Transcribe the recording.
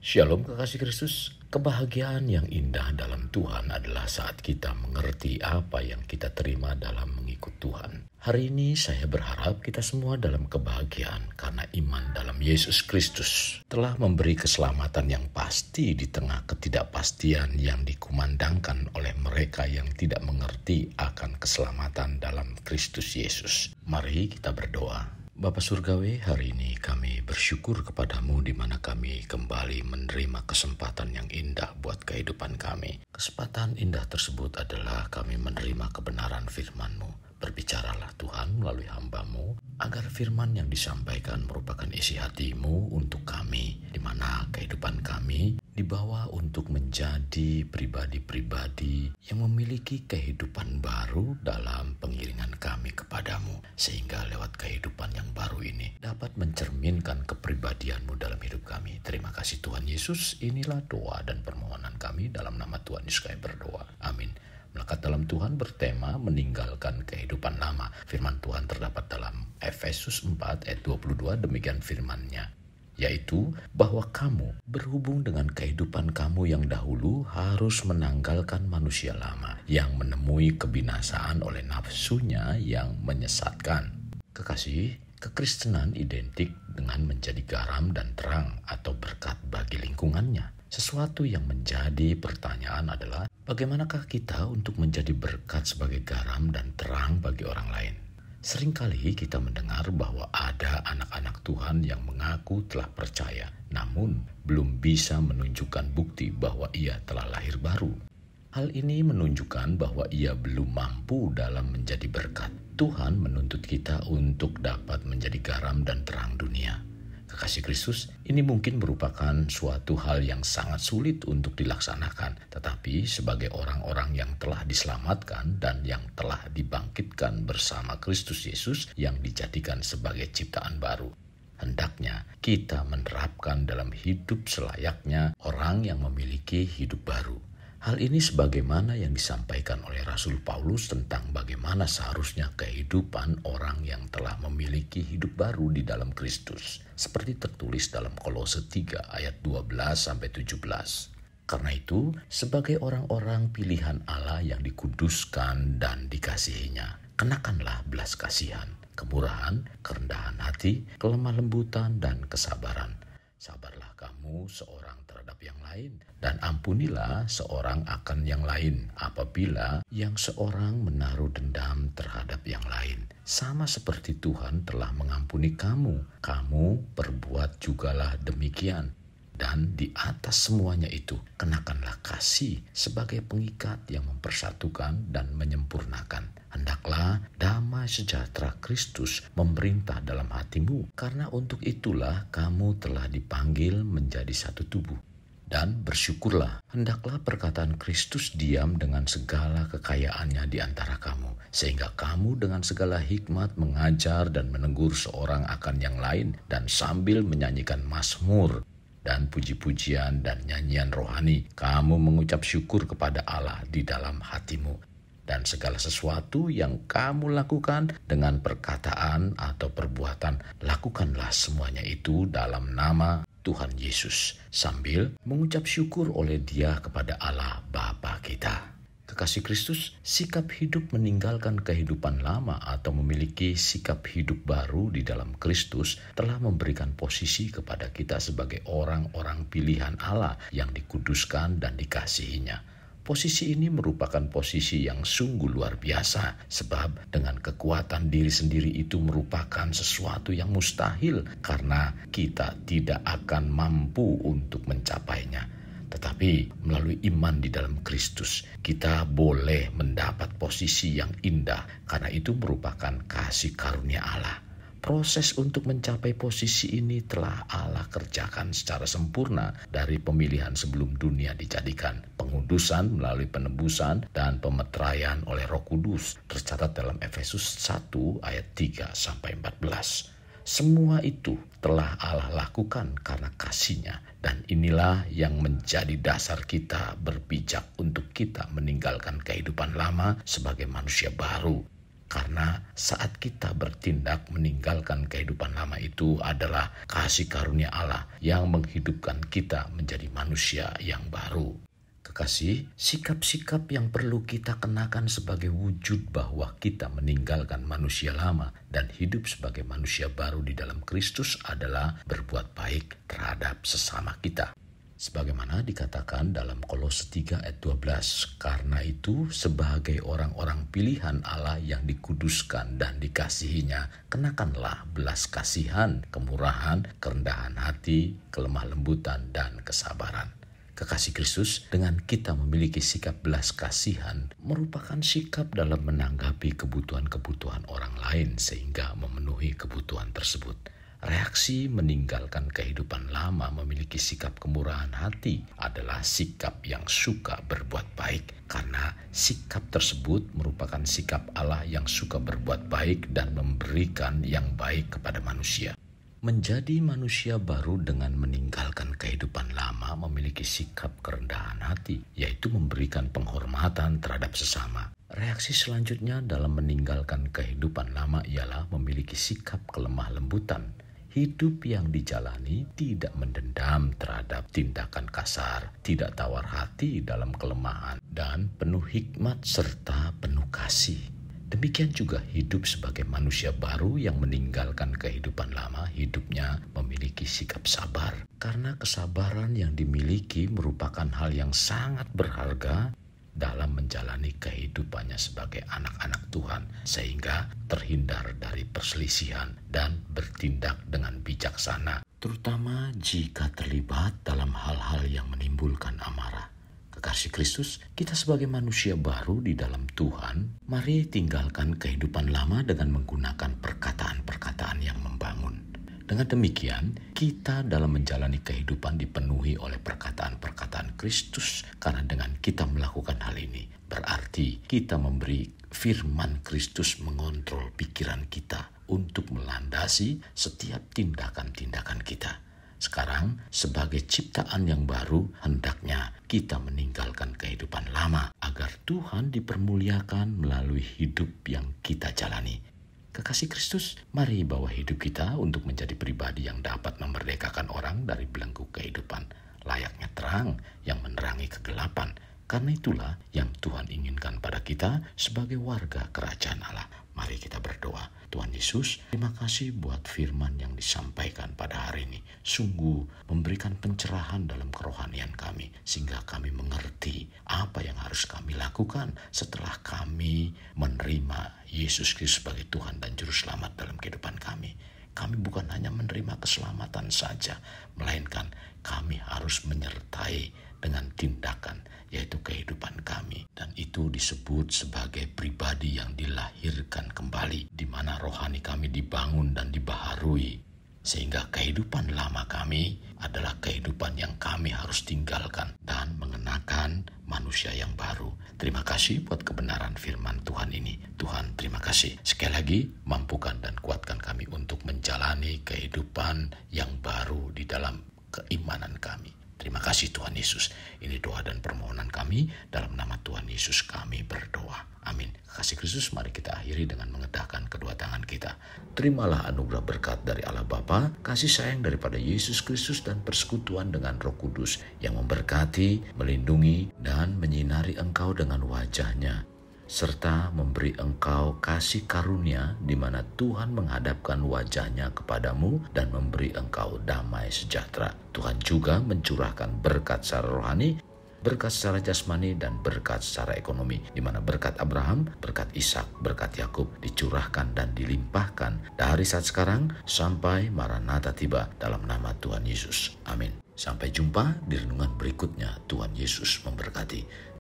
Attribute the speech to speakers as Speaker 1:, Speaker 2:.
Speaker 1: Shalom kekasih Kristus, kebahagiaan yang indah dalam Tuhan adalah saat kita mengerti apa yang kita terima dalam mengikut Tuhan. Hari ini saya berharap kita semua dalam kebahagiaan karena iman dalam Yesus Kristus telah memberi keselamatan yang pasti di tengah ketidakpastian yang dikumandangkan oleh mereka yang tidak mengerti akan keselamatan dalam Kristus Yesus. Mari kita berdoa. Bapa Surgawi, hari ini kami bersyukur kepadamu di mana kami kembali menerima kesempatan yang indah buat kehidupan kami. Kesempatan indah tersebut adalah kami menerima kebenaran firman-Mu. Berbicaralah Tuhan melalui hamba-Mu, agar firman yang disampaikan merupakan isi hati-Mu untuk kami, di mana kehidupan kami dibawa untuk menjadi pribadi-pribadi yang memiliki kehidupan baru dalam pengiringan kami kepadamu, sehingga lewat kehidupan yang baru ini dapat mencerminkan kepribadian-Mu dalam hidup kami. Terima kasih Tuhan Yesus, inilah doa dan permohonan kami dalam nama Tuhan Yesus kami berdoa. Amin. Melekat dalam Tuhan bertema meninggalkan kehidupan lama. Firman Tuhan terdapat dalam Efesus 4 ayat 22, demikian firman-Nya, yaitu bahwa kamu berhubung dengan kehidupan kamu yang dahulu harus menanggalkan manusia lama yang menemui kebinasaan oleh nafsunya yang menyesatkan. Kekasih, kekristenan identik dengan menjadi garam dan terang atau berkat bagi lingkungannya. Sesuatu yang menjadi pertanyaan adalah bagaimanakah kita untuk menjadi berkat sebagai garam dan terang bagi orang lain? Seringkali kita mendengar bahwa ada anak-anak Tuhan yang mengaku telah percaya, namun belum bisa menunjukkan bukti bahwa ia telah lahir baru. Hal ini menunjukkan bahwa ia belum mampu dalam menjadi berkat. Tuhan menuntut kita untuk dapat menjadi garam dan terang dunia. Kekasih Kristus, ini mungkin merupakan suatu hal yang sangat sulit untuk dilaksanakan, tetapi sebagai orang-orang yang telah diselamatkan dan yang telah dibangkitkan bersama Kristus Yesus yang dijadikan sebagai ciptaan baru, hendaknya kita menerapkan dalam hidup selayaknya orang yang memiliki hidup baru. Hal ini sebagaimana yang disampaikan oleh Rasul Paulus tentang bagaimana seharusnya kehidupan orang yang telah memiliki hidup baru di dalam Kristus, seperti tertulis dalam Kolose 3 ayat 12-17. Karena itu, sebagai orang-orang pilihan Allah yang dikuduskan dan dikasihinya, kenakanlah belas kasihan, kemurahan, kerendahan hati, kelemah lembutan, dan kesabaran. Sabarlah kamu seorang terhadap yang lain, dan ampunilah seorang akan yang lain apabila yang seorang menaruh dendam terhadap yang lain. Sama seperti Tuhan telah mengampuni kamu, kamu perbuat jugalah demikian. Dan di atas semuanya itu, kenakanlah kasih sebagai pengikat yang mempersatukan dan menyempurnakan. Hendaklah damai sejahtera Kristus memerintah dalam hatimu, karena untuk itulah kamu telah dipanggil menjadi satu tubuh. Dan bersyukurlah, hendaklah perkataan Kristus diam dengan segala kekayaannya di antara kamu, sehingga kamu dengan segala hikmat mengajar dan menegur seorang akan yang lain, dan sambil menyanyikan mazmur dan puji-pujian dan nyanyian rohani, kamu mengucap syukur kepada Allah di dalam hatimu. Dan segala sesuatu yang kamu lakukan dengan perkataan atau perbuatan, lakukanlah semuanya itu dalam nama Tuhan Yesus, sambil mengucap syukur oleh Dia kepada Allah Bapa kita. Kekasih Kristus, sikap hidup meninggalkan kehidupan lama atau memiliki sikap hidup baru di dalam Kristus telah memberikan posisi kepada kita sebagai orang-orang pilihan Allah yang dikuduskan dan dikasihinya. Posisi ini merupakan posisi yang sungguh luar biasa, sebab dengan kekuatan diri sendiri itu merupakan sesuatu yang mustahil karena kita tidak akan mampu untuk mencapainya. Tetapi melalui iman di dalam Kristus, kita boleh mendapat posisi yang indah karena itu merupakan kasih karunia Allah. Proses untuk mencapai posisi ini telah Allah kerjakan secara sempurna dari pemilihan sebelum dunia dijadikan, pengudusan melalui penebusan dan pemeteraian oleh Roh Kudus, tercatat dalam Efesus 1 ayat 3-14. Semua itu telah Allah lakukan karena kasih-Nya, dan inilah yang menjadi dasar kita berpijak untuk kita meninggalkan kehidupan lama sebagai manusia baru. Karena saat kita bertindak meninggalkan kehidupan lama itu adalah kasih karunia Allah yang menghidupkan kita menjadi manusia yang baru. Kekasih, sikap-sikap yang perlu kita kenakan sebagai wujud bahwa kita meninggalkan manusia lama dan hidup sebagai manusia baru di dalam Kristus adalah berbuat baik terhadap sesama kita. Sebagaimana dikatakan dalam Kolose 3 ayat 12, karena itu sebagai orang-orang pilihan Allah yang dikuduskan dan dikasihinya, kenakanlah belas kasihan, kemurahan, kerendahan hati, kelemah lembutan, dan kesabaran. Kekasih Kristus, dengan kita memiliki sikap belas kasihan merupakan sikap dalam menanggapi kebutuhan-kebutuhan orang lain sehingga memenuhi kebutuhan tersebut. Reaksi meninggalkan kehidupan lama memiliki sikap kemurahan hati adalah sikap yang suka berbuat baik, karena sikap tersebut merupakan sikap Allah yang suka berbuat baik dan memberikan yang baik kepada manusia. Menjadi manusia baru dengan meninggalkan kehidupan lama memiliki sikap kerendahan hati, yaitu memberikan penghormatan terhadap sesama. Reaksi selanjutnya dalam meninggalkan kehidupan lama ialah memiliki sikap kelemah lembutan. Hidup yang dijalani tidak mendendam terhadap tindakan kasar, tidak tawar hati dalam kelemahan, dan penuh hikmat serta penuh kasih. Demikian juga hidup sebagai manusia baru yang meninggalkan kehidupan lama, hidupnya memiliki sikap sabar. Karena kesabaran yang dimiliki merupakan hal yang sangat berharga dalam menjalani kehidupannya sebagai anak-anak Tuhan, sehingga terhindar dari perselisihan dan bertindak dengan bijaksana, terutama jika terlibat dalam hal-hal yang menimbulkan amarah. Kekasih Kristus, kita sebagai manusia baru di dalam Tuhan, mari tinggalkan kehidupan lama dengan menggunakan perkataan-perkataan yang membangun. Dengan demikian, kita dalam menjalani kehidupan dipenuhi oleh perkataan-perkataan Kristus, karena dengan kita melakukan hal ini, berarti kita memberi firman Kristus mengontrol pikiran kita untuk melandasi setiap tindakan-tindakan kita. Sekarang, sebagai ciptaan yang baru, hendaknya kita meninggalkan kehidupan lama agar Tuhan dipermuliakan melalui hidup yang kita jalani. Kekasih Kristus, mari bawa hidup kita untuk menjadi pribadi yang dapat memerdekakan orang dari belenggu kehidupan, layaknya terang yang menerangi kegelapan. Karena itulah yang Tuhan inginkan pada kita sebagai warga kerajaan Allah. Mari kita berdoa. Tuhan Yesus, terima kasih buat firman yang disampaikan pada hari ini. Sungguh memberikan pencerahan dalam kerohanian kami, sehingga kami mengerti apa yang harus kami lakukan setelah kami menerima Yesus Kristus sebagai Tuhan dan Juru Selamat dalam kehidupan kami. Kami bukan hanya menerima keselamatan saja, melainkan kami harus menyertai dengan tindakan, yaitu kehidupan kami. Dan itu disebut sebagai pribadi yang dilahirkan kembali, di mana rohani kami dibangun dan dibaharui. Sehingga kehidupan lama kami adalah kehidupan yang kami harus tinggalkan dan mengenakan manusia yang baru. Terima kasih buat kebenaran firman Tuhan ini. Tuhan, terima kasih. Sekali lagi, mampukan dan kuatkan kami untuk menjalani kehidupan yang baru di dalam keimanan kami. Terima kasih Tuhan Yesus. Ini doa dan permohonan kami, dalam nama Tuhan Yesus kami berdoa. Amin. Kasih Kristus, mari kita akhiri dengan mengedahkan kedua tangan kita. Terimalah anugerah berkat dari Allah Bapa, kasih sayang daripada Yesus Kristus, dan persekutuan dengan Roh Kudus yang memberkati, melindungi, dan menyinari engkau dengan wajah-Nya, serta memberi engkau kasih karunia di mana Tuhan menghadapkan wajah-Nya kepadamu dan memberi engkau damai sejahtera. Tuhan juga mencurahkan berkat secara rohani, berkat secara jasmani, dan berkat secara ekonomi, di mana berkat Abraham, berkat Ishak, berkat Yakub dicurahkan dan dilimpahkan dari saat sekarang sampai Maranatha tiba, dalam nama Tuhan Yesus. Amin. Sampai jumpa di renungan berikutnya. Tuhan Yesus memberkati.